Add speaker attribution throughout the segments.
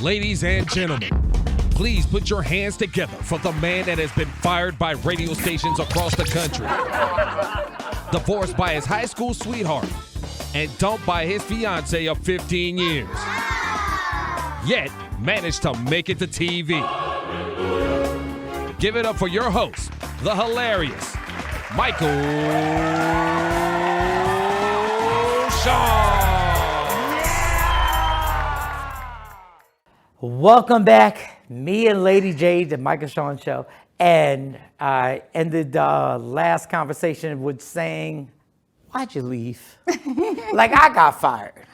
Speaker 1: Ladies and gentlemen, please put your hands together for the man that has been fired by radio stations across the country, divorced by his high school sweetheart, and dumped by his fiance of 15 years, yet managed to make it to TV. Give it up for your host, the hilarious Michael Shawn.
Speaker 2: Welcome back, me and Lady Jade, the Michael Shawn Show. And I ended the last conversation with saying, why'd you leave? Like I got fired.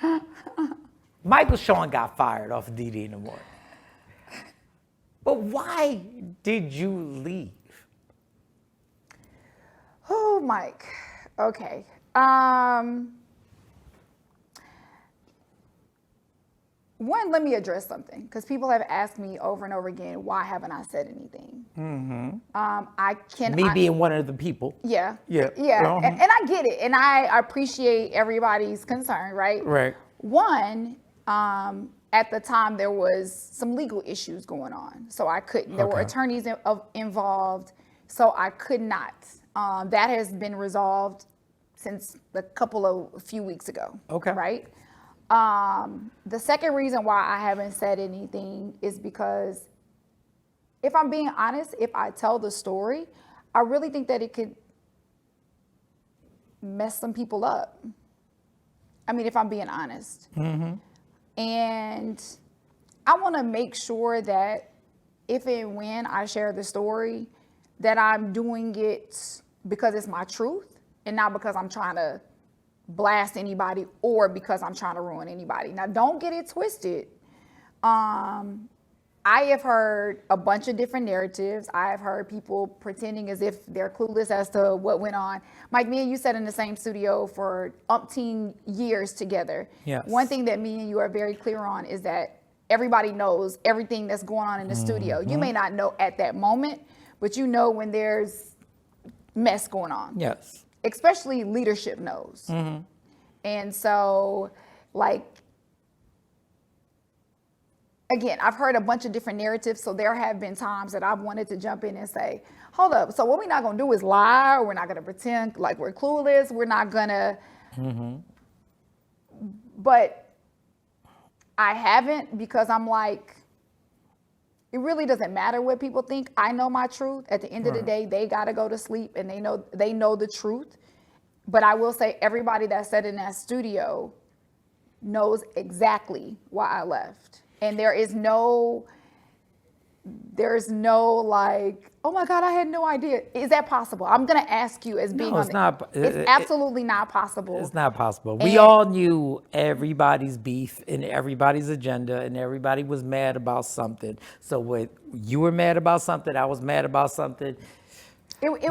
Speaker 2: Michael Shawn got fired off of DD in the morning. But why did you leave?
Speaker 3: Oh, Mike. Okay. One, let me address something, because people have asked me over and over again, why haven't I said anything?
Speaker 2: Being one of the people.
Speaker 3: Yeah.
Speaker 2: Yeah.
Speaker 3: And I get it, and I appreciate everybody's concern, right?
Speaker 2: Right.
Speaker 3: One, at the time there was some legal issues going on, so I couldn't. There were attorneys involved, so I could not. That has been resolved since a few weeks ago. Okay. Right. The second reason why I haven't said anything is because, if I'm being honest, if I tell the story, I really think that it could mess some people up. I mean, if I'm being honest. Mm-hmm. And I want to make sure that if and when I share the story, that I'm doing it because it's my truth and not because I'm trying to blast anybody or because I'm trying to ruin anybody. Now, don't get it twisted. I have heard a bunch of different narratives. I have heard people pretending as if they're clueless as to what went on. Mike, me and you sat in the same studio for umpteen years together. Yes. One thing that me and you are very clear on is that everybody knows everything that's going on in the studio. You may not know at that moment, but you know when there's mess going on. Yes. Especially leadership knows. Mm-hmm. And so, like, again, I've heard a bunch of different narratives, so there have been times that I've wanted to jump in and say, hold up, so what we're not going to do is lie, or we're not going to pretend like we're clueless, we're not going to, but I haven't, because I'm like, it really doesn't matter what people think. I know my truth. At the end of the day, they got to go to sleep, and they know the truth. But I will say, everybody that sat in that studio knows exactly why I left. And there's no like, oh my God, I had no idea. Is that possible? I'm going to ask you as being it's absolutely not possible.
Speaker 2: It's not possible. We all knew everybody's beef and everybody's agenda, and everybody was mad about something. So what you were mad about something, I was mad about something.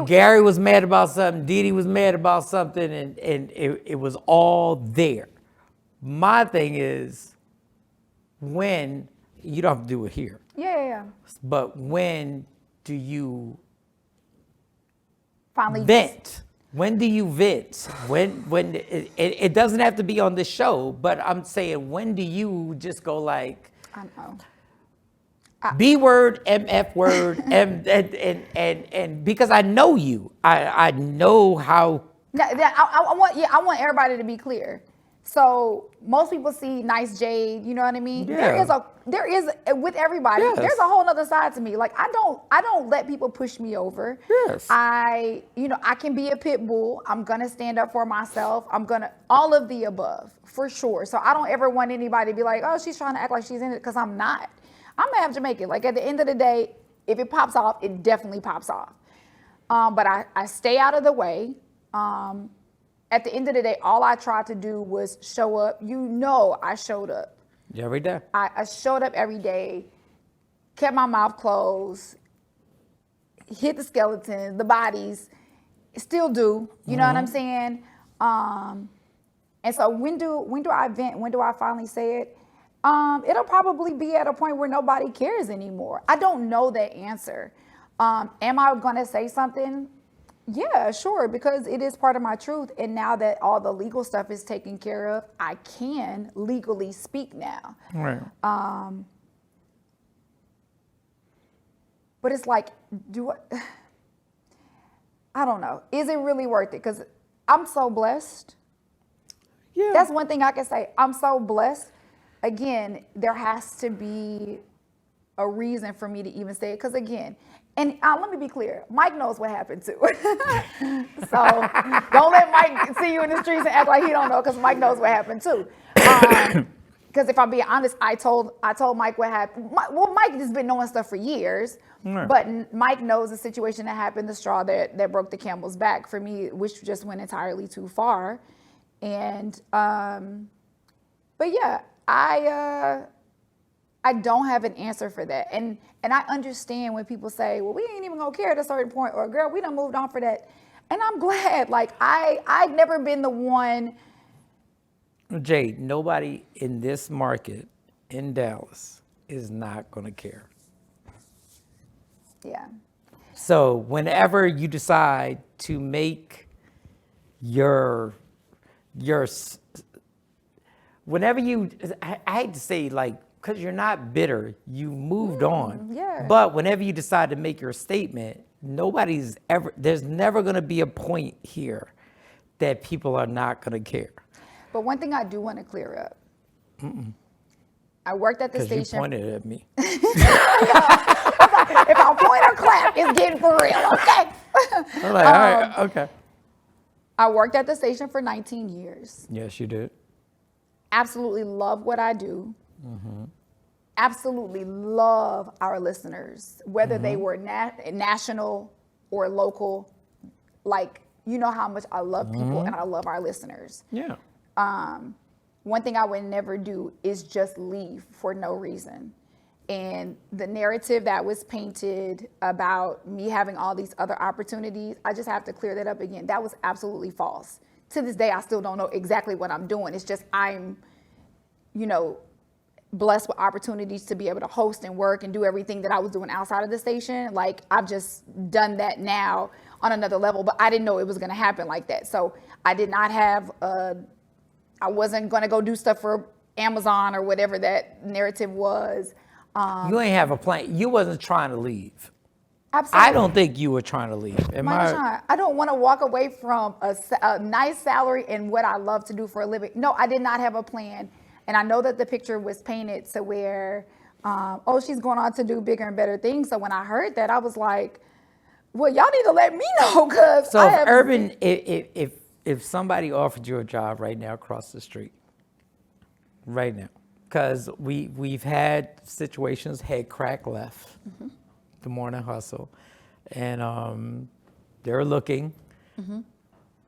Speaker 2: Gary was mad about something, Dee was mad about something, and it was all there. My thing is, when, you don't have to do it here.
Speaker 3: Yeah.
Speaker 2: But when do you
Speaker 3: finally
Speaker 2: vent? When do you vent? When it doesn't have to be on the show, but I'm saying, when do you just go like,
Speaker 3: I know.
Speaker 2: B word, MF word, and because I know you, I know how.
Speaker 3: I want everybody to be clear. So most people see nice Jade, you know what I mean? Yeah. There is with everybody. Yes. There's a whole other side to me. Like I don't let people push me over. Yes. I can be a pit bull. I'm gonna stand up for myself. All of the above for sure. So I don't ever want anybody to be like, oh, she's trying to act like she's in it, because I'm not. I'm gonna have to make it. Like at the end of the day, if it pops off, it definitely pops off. But I stay out of the way. At the end of the day, all I tried to do was show up. I showed up.
Speaker 2: Every day.
Speaker 3: I showed up every day, kept my mouth closed, hit the skeletons, the bodies, still do. You know what I'm saying? And so when do I vent? When do I finally say it? It'll probably be at a point where nobody cares anymore. I don't know that answer. Am I going to say something? Yeah, sure, because it is part of my truth. And now that all the legal stuff is taken care of, I can legally speak now. Right. But it's like, I don't know. Is it really worth it? Because I'm so blessed.
Speaker 2: Yeah.
Speaker 3: That's one thing I can say. I'm so blessed. Again, there has to be a reason for me to even say it. Because again, and let me be clear, Mike knows what happened too. So don't let Mike see you in the streets and act like he don't know, because Mike knows what happened too. Because if I'm being honest, I told Mike what happened. Well, Mike has been knowing stuff for years, but Mike knows the situation that happened, the straw that broke the camel's back for me, which just went entirely too far. And, but yeah, I don't have an answer for that. And I understand when people say, well, we ain't even gonna care at a certain point, or girl, we done moved on for that. And I'm glad, like I've never been the one.
Speaker 2: Jade, nobody in this market in Dallas is not gonna care.
Speaker 3: Yeah.
Speaker 2: So whenever you decide to make whenever you, I hate to say, like, because you're not bitter, you moved on.
Speaker 3: Yeah.
Speaker 2: But whenever you decide to make your statement, there's never going to be a point here that people are not going to care.
Speaker 3: But one thing I do want to clear up. I worked at the station.
Speaker 2: Because you pointed at me.
Speaker 3: If I point or clap, it's getting for real, okay?
Speaker 2: I'm like, all right, okay.
Speaker 3: I worked at the station for 19 years.
Speaker 2: Yes, you did.
Speaker 3: Absolutely love what I do. Absolutely love our listeners, whether they were national or local. Like, you know how much I love people and I love our listeners.
Speaker 2: Yeah.
Speaker 3: One thing I would never do is just leave for no reason. And the narrative that was painted about me having all these other opportunities, I just have to clear that up again. That was absolutely false. To this day, I still don't know exactly what I'm doing. It's just I'm, blessed with opportunities to be able to host and work and do everything that I was doing outside of the station. Like, I've just done that now on another level, but I didn't know it was going to happen like that. So I did not have I wasn't going to go do stuff for Amazon or whatever that narrative was.
Speaker 2: You ain't have a plan. You wasn't trying to leave.
Speaker 3: Absolutely.
Speaker 2: I don't think you were trying to leave.
Speaker 3: I don't want to walk away from a nice salary and what I love to do for a living. No, I did not have a plan. And I know that the picture was painted to where, she's going on to do bigger and better things. So when I heard that, I was like, well, y'all need to let me know, because
Speaker 2: if somebody offered you a job right now across the street, right now, because we've had situations, Head Crack left the Morning Hustle, and they're looking.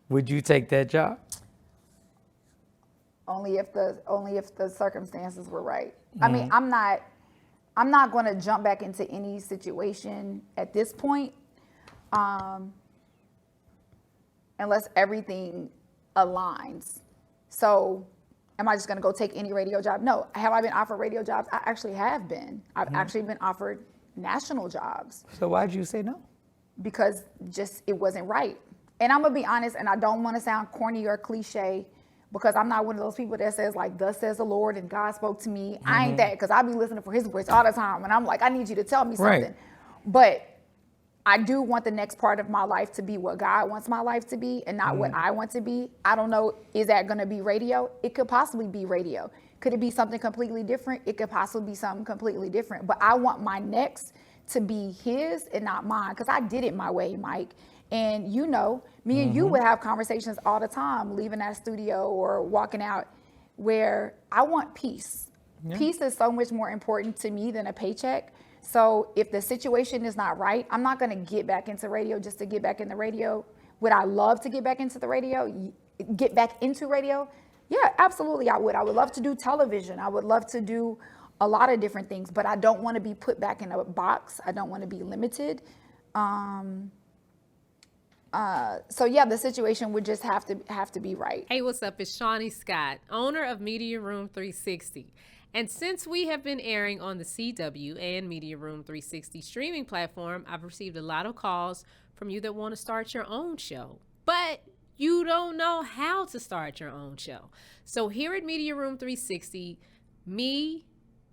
Speaker 2: Would you take that job?
Speaker 3: Only if the circumstances were right. I mean, I'm not going to jump back into any situation at this point, unless everything aligns. So am I just going to go take any radio job? No. Have I been offered radio jobs? I actually have been. I've actually been offered national jobs.
Speaker 2: So why'd you say no?
Speaker 3: Because just it wasn't right. And I'm going to be honest, and I don't want to sound corny or cliche, because I'm not one of those people that says, like, thus says the Lord and God spoke to me. I ain't that, because I be listening for his voice all the time. And I'm like, I need you to tell me something.
Speaker 2: Right.
Speaker 3: But I do want the next part of my life to be what God wants my life to be and not what I want to be. I don't know, is that going to be radio? It could possibly be radio. Could it be something completely different? It could possibly be something completely different. But I want my next to be his and not mine, because I did it my way, Mike. And me and you would have conversations all the time, leaving that studio or walking out, where I want peace. Yeah. Peace is so much more important to me than a paycheck. So if the situation is not right, I'm not going to get back into radio just to get back in the radio. Would I love to get back into the radio? Get back into radio? Yeah, absolutely I would. I would love to do television. I would love to do a lot of different things, but I don't want to be put back in a box. I don't want to be limited. So yeah, the situation would just have to be right.
Speaker 4: Hey, what's up? It's Shawnee Scott, owner of Media Room 360. And since we have been airing on the CW and Media Room 360 streaming platform, I've received a lot of calls from you that want to start your own show, but you don't know how to start your own show. So here at Media Room 360, me,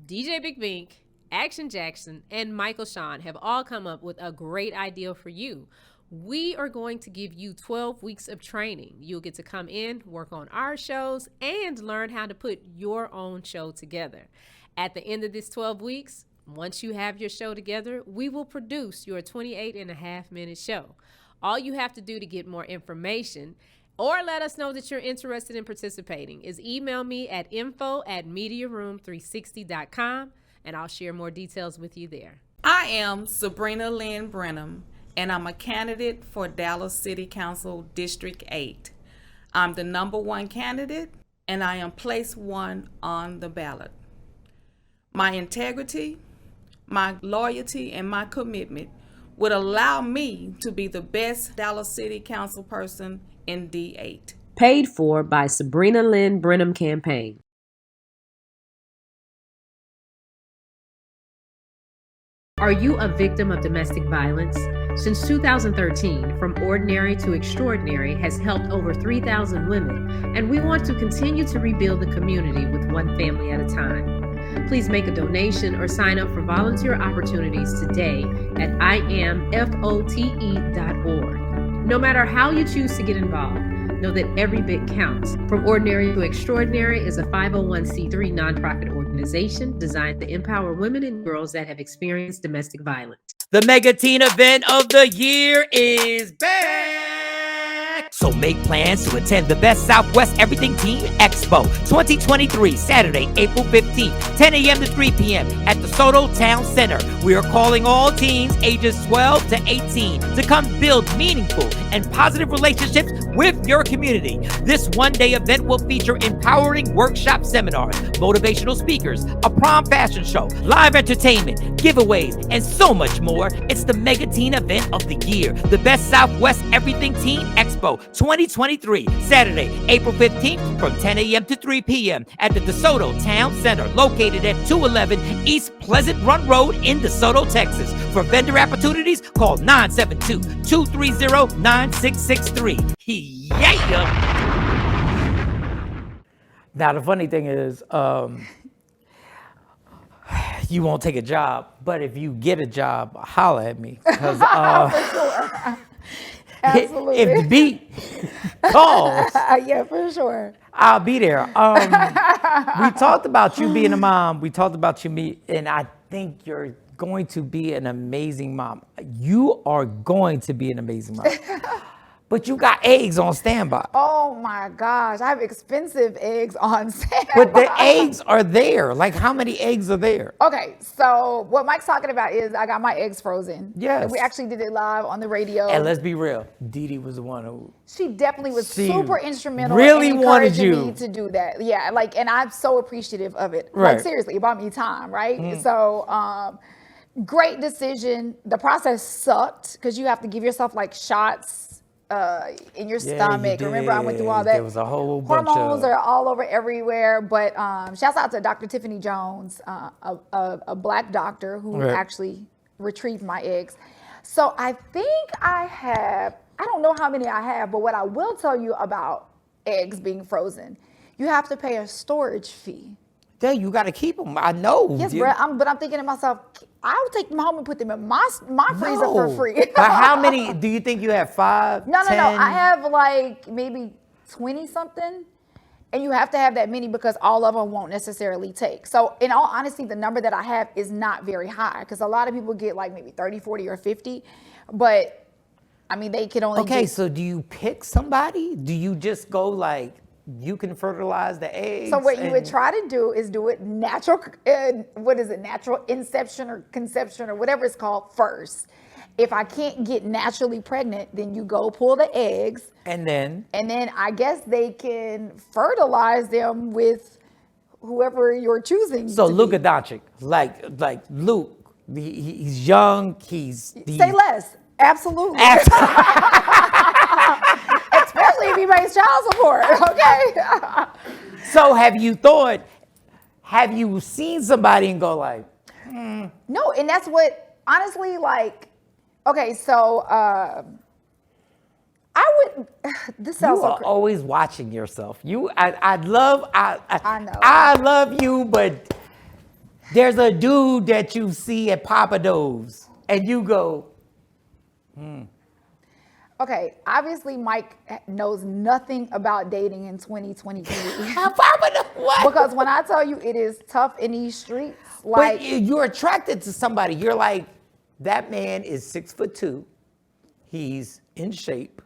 Speaker 4: DJ Big Bink, Action Jackson, and Michael Shawn have all come up with a great idea for you. We are going to give you 12 weeks of training. You'll get to come in, work on our shows, and learn how to put your own show together. At the end of this 12 weeks, once you have your show together, we will produce your 28.5-minute show. All you have to do to get more information or let us know that you're interested in participating is email me at info@mediaroom360.com, and I'll share more details with you there.
Speaker 5: I am SUBRINA LYNN BRENHAM, and I'm a candidate for Dallas City Council District 8. I'm the #1 candidate, and I am place 1 on the ballot. My integrity, my loyalty, and my commitment would allow me to be the best Dallas City Council person in D8.
Speaker 4: Paid for by SUBRINA LYNN BRENHAM Campaign. Are you a victim of domestic violence? Since 2013, From Ordinary to Extraordinary has helped over 3,000 women, and we want to continue to rebuild the community with one family at a time. Please make a donation or sign up for volunteer opportunities today at IamFote.org. No matter how you choose to get involved, know that every bit counts. From Ordinary to Extraordinary is a 501c3 nonprofit organization designed to empower women and girls that have experienced domestic violence.
Speaker 2: The mega teen event of the year is back. So make plans to attend the Best Southwest Everything Teen Expo 2023, Saturday, April 15th, 10 a.m. to 3 p.m. at the DeSoto Town Center. We are calling all teens ages 12 to 18 to come build meaningful and positive relationships with your community. This one-day event will feature empowering workshop seminars, motivational speakers, a prom fashion show, live entertainment, giveaways, and so much more. It's the mega teen event of the year, the Best Southwest Everything Teen Expo 2023, Saturday, April 15th from 10 a.m. to 3 p.m. at the DeSoto Town Center, located at 211 East Pleasant Run Road in DeSoto, Texas. For vendor opportunities, call 972-230-9663. Yeah! Now, the funny thing is, you won't take a job, but if you get a job, holla at me. Because
Speaker 3: Absolutely.
Speaker 2: if the beat calls,
Speaker 3: Yeah, for sure.
Speaker 2: I'll be there. We talked about you being a mom. We talked about you, and I think you're going to be an amazing mom. You are going to be an amazing mom. But you got eggs on standby.
Speaker 3: Oh my gosh, I have expensive eggs on standby.
Speaker 2: But the eggs are there. Like, how many eggs are there?
Speaker 3: Okay, so what Mike's talking about is I got my eggs frozen.
Speaker 2: Yes.
Speaker 3: We actually did it live on the radio.
Speaker 2: And let's be real, Dee Dee was the one who...
Speaker 3: She definitely was
Speaker 2: She
Speaker 3: super instrumental
Speaker 2: really
Speaker 3: in
Speaker 2: wanted
Speaker 3: encouraging
Speaker 2: you.
Speaker 3: me to do that. Yeah, like, and I'm so appreciative of it.
Speaker 2: Right.
Speaker 3: Like, seriously, it bought me time, right? So, great decision. The process sucked because you have to give yourself like shots in your stomach. Remember, I went through all that.
Speaker 2: There was a whole bunch
Speaker 3: Hormones
Speaker 2: of...
Speaker 3: are all over everywhere. But shouts out to Dr. Tiffany Jones, a black doctor who actually retrieved my eggs. So I think I have, I don't know how many I have, but what I will tell you about eggs being frozen, you have to pay a storage fee.
Speaker 2: Yeah, you got to keep them. I know.
Speaker 3: Yes, bro. But I'm thinking to myself, I'll take them home and put them in my freezer for free.
Speaker 2: But how many, do you think you have 5,
Speaker 3: No.
Speaker 2: 10?
Speaker 3: I have like maybe 20 something. And you have to have that many because all of them won't necessarily take. So in all honesty, the number that I have is not very high because a lot of people get like maybe 30, 40, or 50. But I mean, they can only
Speaker 2: Okay,
Speaker 3: get...
Speaker 2: so do you pick somebody? Do you just go like, you can fertilize the eggs?
Speaker 3: So what you would try to do is do it natural, natural inception or conception or whatever it's called first. If I can't get naturally pregnant, then you go pull the eggs.
Speaker 2: And then
Speaker 3: I guess they can fertilize them with whoever you're choosing.
Speaker 2: So
Speaker 3: to
Speaker 2: Luka
Speaker 3: be.
Speaker 2: Doncic, like Luke, he's young,
Speaker 3: Say less. Absolutely. Especially if he pays child support, okay?
Speaker 2: So have you seen somebody and go like,
Speaker 3: No, and that's what, honestly, like, okay, so I would, this sounds
Speaker 2: you
Speaker 3: so
Speaker 2: are
Speaker 3: crazy.
Speaker 2: always watching yourself. I
Speaker 3: I know.
Speaker 2: I love you, but There's a dude that you see at Papa Dove's, and you go,
Speaker 3: Okay, obviously Mike knows nothing about dating in 2023.
Speaker 2: Papa Dove, what?
Speaker 3: Because when I tell you it is tough in these streets,
Speaker 2: But
Speaker 3: like
Speaker 2: you're attracted to somebody. You're like, that man is 6'2". He's in shape.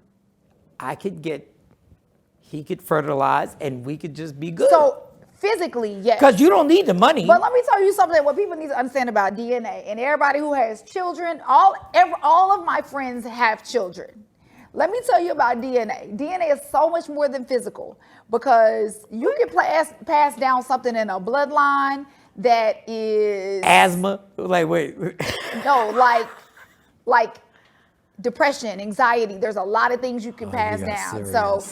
Speaker 2: He could fertilize, and we could just be good.
Speaker 3: so physically, yes.
Speaker 2: Because you don't need the money.
Speaker 3: But let me tell you something. What people need to understand about DNA, and everybody who has children, all of my friends have children. Let me tell you about DNA. DNA is so much more than physical, because you can pass down something in a bloodline that is
Speaker 2: Asthma. Like, wait.
Speaker 3: no, like depression, anxiety. There's a lot of things you can pass
Speaker 2: got
Speaker 3: down.
Speaker 2: serious.
Speaker 3: So,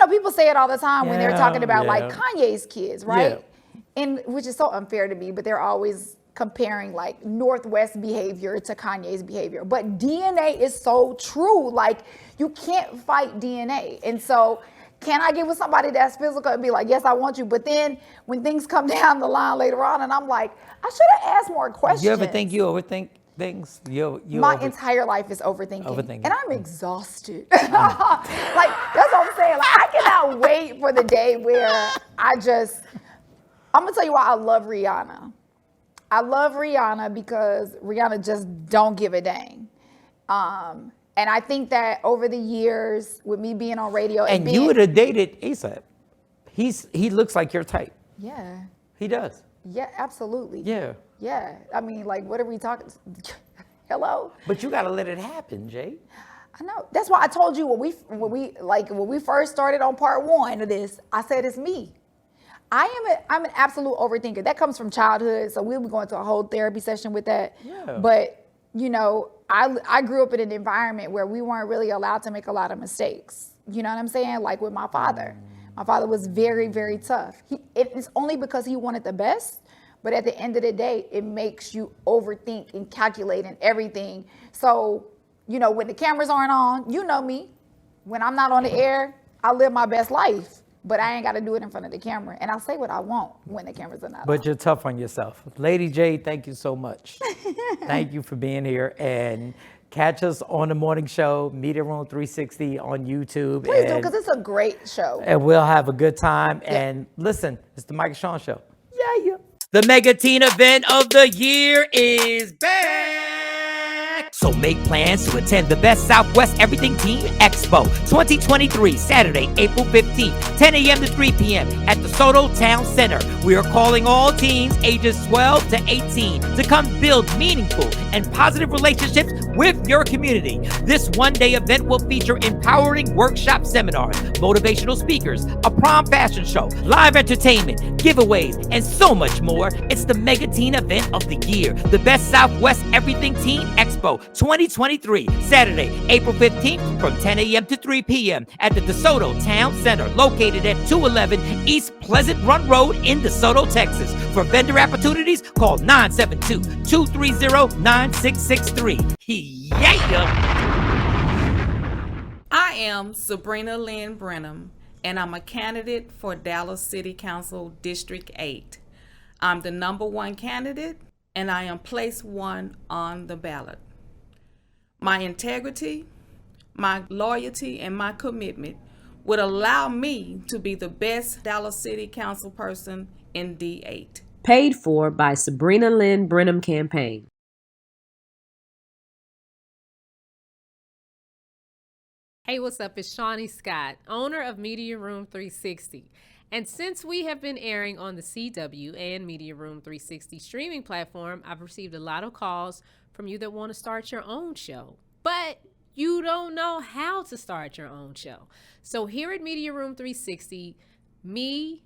Speaker 3: people say it all the time when they're
Speaker 2: Yeah,
Speaker 3: talking about like
Speaker 2: yeah.
Speaker 3: Kanye's kids, right?
Speaker 2: Yeah.
Speaker 3: And which is so unfair to me, but they're always comparing like Northwest behavior to Kanye's behavior. But DNA is so true. Like, you can't fight DNA. And so, can I get with somebody that's physical and be like, yes, I want you? But then when things come down the line later on, and I'm like, I should have asked more questions.
Speaker 2: You ever think you overthink things?
Speaker 3: My entire life is overthinking.
Speaker 2: Overthinking.
Speaker 3: And I'm exhausted. Like, that's what I'm saying. Like, I cannot wait for the day where I'm gonna tell you why I love Rihanna. I love Rihanna because Rihanna just don't give a dang. And I think that over the years, with me being on radio
Speaker 2: And you would have dated ASAP. He looks like your type.
Speaker 3: Yeah.
Speaker 2: He does.
Speaker 3: Yeah, absolutely.
Speaker 2: Yeah.
Speaker 3: Yeah. I mean, like, what are we talking? Hello?
Speaker 2: But you got to let it happen, Jay.
Speaker 3: I know. That's why I told you when we first started on part 1 of this, I said it's me. I'm an absolute overthinker. That comes from childhood, so we'll be going to a whole therapy session with that.
Speaker 2: Yeah.
Speaker 3: But I grew up in an environment where we weren't really allowed to make a lot of mistakes. You know what I'm saying? Like with my father. My father was very, very tough. It's only because he wanted the best, but at the end of the day, it makes you overthink and calculate and everything. So, when the cameras aren't on, you know me. When I'm not on the air, I live my best life, but I ain't got to do it in front of the camera. And I'll say what I want when the cameras are not on.
Speaker 2: But you're tough on yourself. Lady Jade, thank you so much. Thank you for being here. And catch us on the morning show, Media Room 360 on YouTube.
Speaker 3: Please do, because it's a great show.
Speaker 2: And we'll have a good time.
Speaker 3: Yeah.
Speaker 2: And listen, it's the Mike and Shawn Show. Yeah. The Mega Teen event of the year is back. So make plans to attend the Best Southwest Everything Teen Expo 2023, Saturday, April 15th, 10 a.m. to 3 p.m. at the DeSoto Town Center. We are calling all teens ages 12 to 18 to come build meaningful and positive relationships with your community. This one-day event will feature empowering workshop seminars, motivational speakers, a prom fashion show, live entertainment, giveaways, and so much more. It's the Mega Teen event of the year, the Best Southwest Everything Teen Expo 2023, Saturday, April 15th from 10 a.m. to 3 p.m. at the DeSoto Town Center, located at 211 East Pleasant Run Road in DeSoto, Texas. For vendor opportunities, call 972-230-9663. Yeah!
Speaker 5: I am SUBRINA LYNN BRENHAM, and I'm a candidate for Dallas City Council District 8. I'm the #1 candidate, and I am place 1 on the ballot. My integrity, my loyalty, and my commitment would allow me to be the best Dallas City Council person in D8.
Speaker 6: Paid for by SUBRINA LYNN BRENHAM Campaign.
Speaker 4: Hey, what's up? It's Shawnee Scott, owner of Media Room 360. And since we have been airing on the CW and Media Room 360 streaming platform, I've received a lot of calls from you that want to start your own show, but you don't know how to start your own show. So here at Media Room 360, me,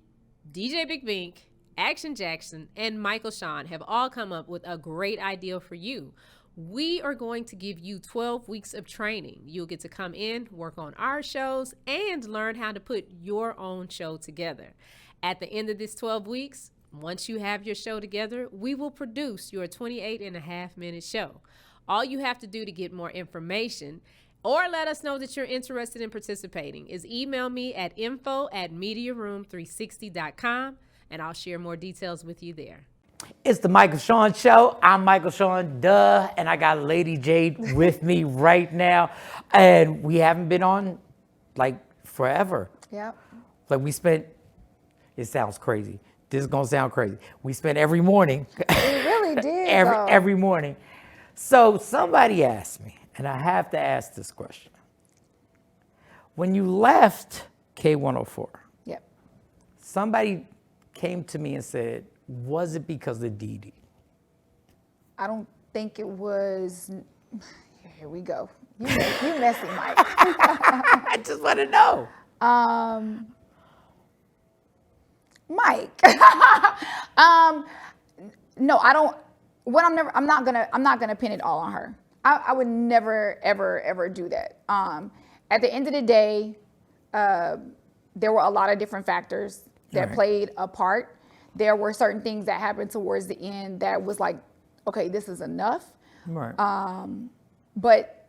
Speaker 4: DJ Big Bink, Action Jackson, and Michael Shawn have all come up with a great idea for you. We are going to give you 12 weeks of training. You'll get to come in, work on our shows, and learn how to put your own show together. At the end of this 12 weeks, once you have your show together, we will produce your 28.5-minute show. All you have to do to get more information or let us know that you're interested in participating is email me at info@mediaroom360.com, and I'll share more details with you there.
Speaker 2: It's the Michael Shawn Show. I'm Michael Shawn, duh, and I got Lady Jade with me right now. And we haven't been on like forever.
Speaker 3: Yep.
Speaker 2: Like we spent, it sounds crazy. This is gonna sound crazy. We spent every morning.
Speaker 3: It really did.
Speaker 2: every morning. So somebody asked me, and I have to ask this question. When you left K104,
Speaker 3: Yep.
Speaker 2: somebody came to me and said, was it because of Dee Dee?
Speaker 3: I don't think it was. Here we go. You messy, Mike.
Speaker 2: I just want to know.
Speaker 3: Mike. No, I don't. I'm not gonna pin it all on her. I would never, ever do that. At the end of the day, there were a lot of different factors that played a part. There were certain things that happened towards the end that was like, okay, this is enough.
Speaker 2: Right.
Speaker 3: But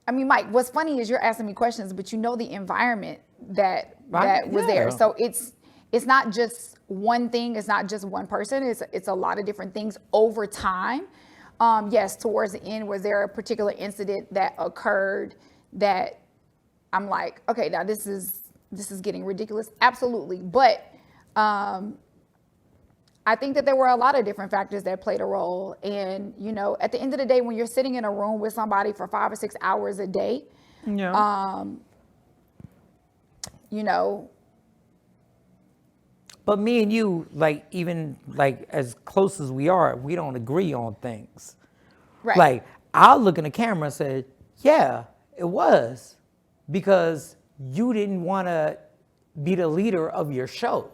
Speaker 3: I mean, Mike, what's funny is you're asking me questions, but you know the environment that was there. So it's not just one thing. It's not just one person. It's a lot of different things over time. Yes, towards the end, was there a particular incident that occurred that I'm like, okay, now this is getting ridiculous? Absolutely. But I think that there were a lot of different factors that played a role. And, you know, at the end of the day, when you're sitting in a room with somebody for 5 or 6 hours a day, you know.
Speaker 2: But me and you, like, even like as close as we are, we don't agree on things.
Speaker 3: Right.
Speaker 2: Like, I'll look in the camera and say, yeah, it was because you didn't want to be the leader of your show.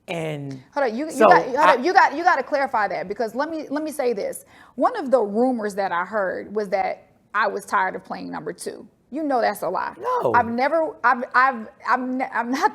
Speaker 2: And
Speaker 3: hold on, you
Speaker 2: so
Speaker 3: got to clarify that, because let me say this. One of the rumors that I heard was that I was tired of playing number 2. You know that's a lie.
Speaker 2: No.
Speaker 3: I'm not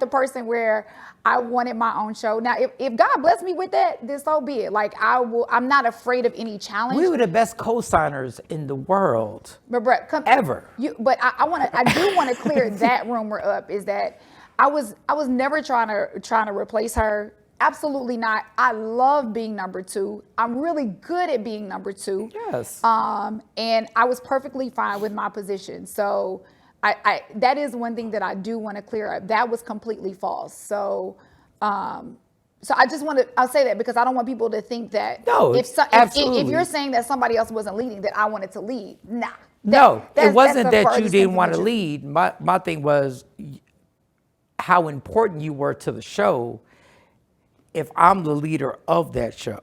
Speaker 3: the person where I wanted my own show. Now, if God bless me with that, then so be it. Like I'm not afraid of any challenge.
Speaker 2: we were the best co-signers in the world.
Speaker 3: But Brett,
Speaker 2: ever.
Speaker 3: But I do want to clear that rumor up. Is that I was never trying to replace her. Absolutely not. I love being number 2. I'm really good at being number 2.
Speaker 2: Yes.
Speaker 3: And I was perfectly fine with my position. So I that is one thing that I do want to clear up. That was completely false. So so I just I'll say that because I don't want people to think that if you're saying that somebody else wasn't leading, that I wanted to lead. Nah.
Speaker 2: It wasn't that you didn't want to lead. My thing was how important you were to the show. If I'm the leader of that show,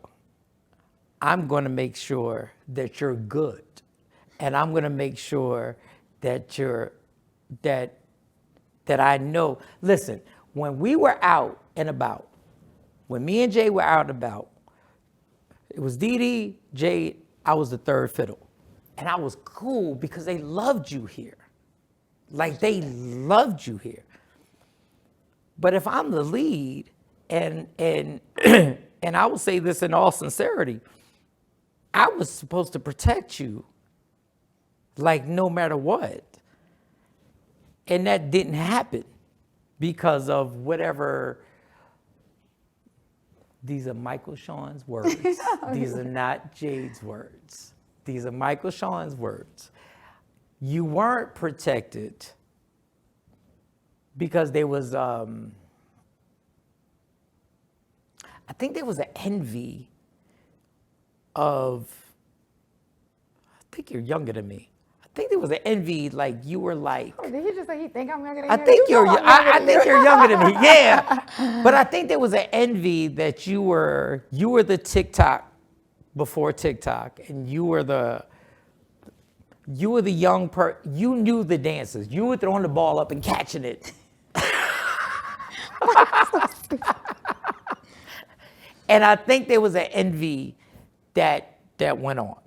Speaker 2: I'm going to make sure that you're good. And I'm going to make sure that that I know. Listen, when we were out and about, when me and Jay were out and about, it was Dee Dee, Jade, I was the third fiddle. And I was cool because they loved you here. Like, they loved you here. But if I'm the lead, and I will say this in all sincerity, I was supposed to protect you, like, no matter what. And that didn't happen because of whatever. These are Michael Shawn's words. These are not Jade's words. These are Michael Shawn's words. You weren't protected because there was, I think there was an envy of, I think you're younger than me. I think there was an envy, like you were like.
Speaker 3: Oh, did he just say he think I'm younger than
Speaker 2: I
Speaker 3: you?
Speaker 2: think I think you're younger than me. Yeah, but I think there was an envy that you were the TikTok before TikTok, and you were the young you knew the dances. You were throwing the ball up and catching it. And I think there was an envy that went on,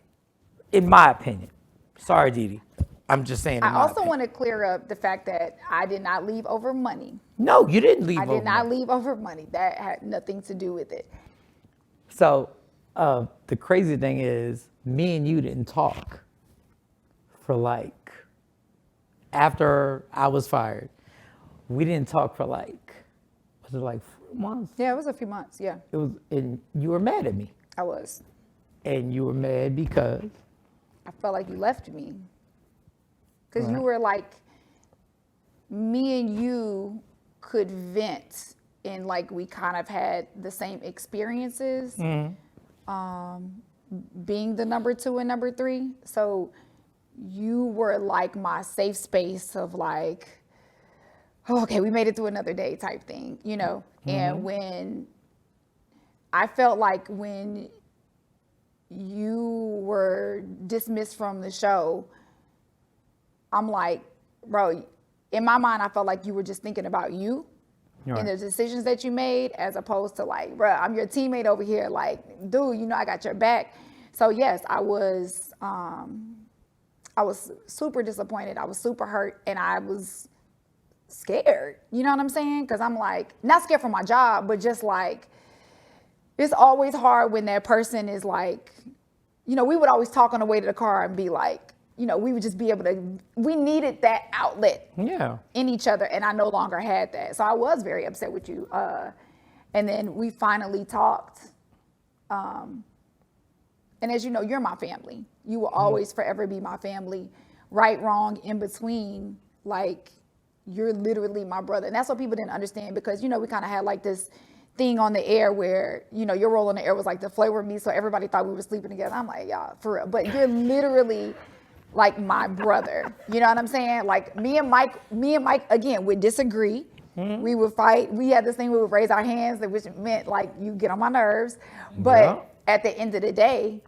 Speaker 2: in my opinion. Sorry, Dee Dee. I'm just saying.
Speaker 3: I also want to clear up the fact that I did not leave over money.
Speaker 2: No, you didn't leave over money.
Speaker 3: I did not leave over money. That had nothing to do with it.
Speaker 2: So the crazy thing is, me and you didn't talk for like, after I was fired, we didn't talk for like, was it like months.
Speaker 3: Yeah, it was a few months. Yeah,
Speaker 2: It was, and you were mad at me.
Speaker 3: I was.
Speaker 2: And you were mad because
Speaker 3: I felt like you left me. Because you
Speaker 2: Right.
Speaker 3: were like, me and you could vent, and like we kind of had the same experiences, being the number 2 and number 3. So you were like my safe space of like, oh, okay, we made it through another day type thing, you know? And when I felt like when you were dismissed from the show, I'm like, bro, in my mind, I felt like you were just thinking about you and the decisions that you made, as opposed to like, bro, I'm your teammate over here. Like, dude, you know, I got your back. So yes, I was super disappointed. I was super hurt, and I was scared. You know what I'm saying? Because I'm like, not scared for my job, but just like, it's always hard when that person is like, you know, we would always talk on the way to the car and be like, you know, we would just be able to, we needed that outlet in each other, and I no longer had that. So I was very upset with you. And then we finally talked. And as you know, you're my family. You will always forever be my family. Right, wrong, in between, like, you're literally my brother. And that's what people didn't understand, because, you know, we kind of had like this thing on the air where, you know, your role on the air was like the flavor of me, so everybody thought we were sleeping together. I'm like, y'all, for real. But you're literally like my brother. You know what I'm saying? Like me and Mike, again, would disagree. We would fight. We had this thing, we would raise our hands, which meant like you get on my nerves. But at the end of the day,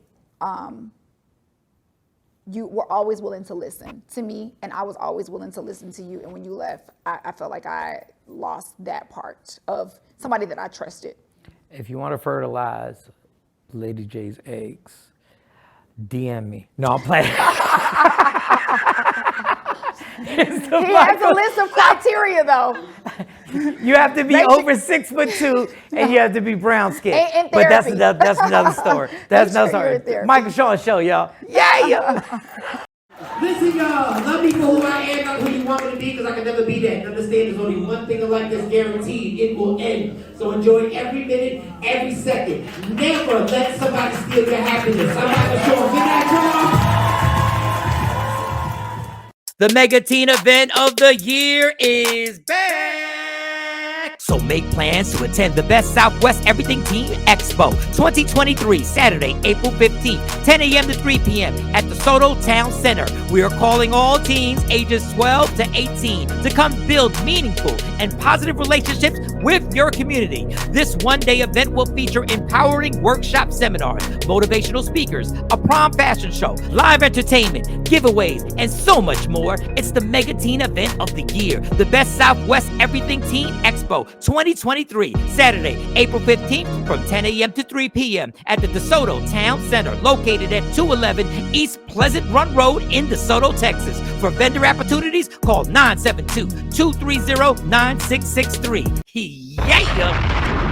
Speaker 3: you were always willing to listen to me, and I was always willing to listen to you. And when you left, I felt like I lost that part of somebody that I trusted.
Speaker 2: if you want to fertilize Lady Jade's eggs, DM me. No, I'm playing.
Speaker 3: He has a list of criteria, though.
Speaker 2: You have to be over 6'2", and you have to be brown skinned.
Speaker 3: And
Speaker 2: but that's
Speaker 3: therapy.
Speaker 2: another story. That's
Speaker 3: Make
Speaker 2: another
Speaker 3: sure you're in
Speaker 2: story.
Speaker 3: therapy.
Speaker 2: Michael Shawn show, y'all. Yeah.
Speaker 7: Listen, y'all, love me for who I am, not who you want me to be, because I can never be that. Understand there's only one thing in life that's guaranteed: it will end. So enjoy every minute, every second. Never let somebody steal your happiness. I'm Michael Shawn. Good night, y'all.
Speaker 2: The mega teen event of the year is back. So make plans to attend the Best Southwest Everything Teen Expo 2023, Saturday, April 15th, 10 a.m. to 3 p.m. at the DeSoto Town Center. We are calling all teens ages 12 to 18 to come build meaningful and positive relationships with your community. This one-day event will feature empowering workshop seminars, motivational speakers, a prom fashion show, live entertainment, giveaways, and so much more. It's the mega teen event of the year, the Best Southwest Everything Teen Expo 2023, Saturday, April 15th from 10 a.m. to 3 p.m. at the DeSoto Town Center, located at 211 East Pleasant Run Road in DeSoto, Texas. For vendor opportunities, call 972-230-9663. Yeah!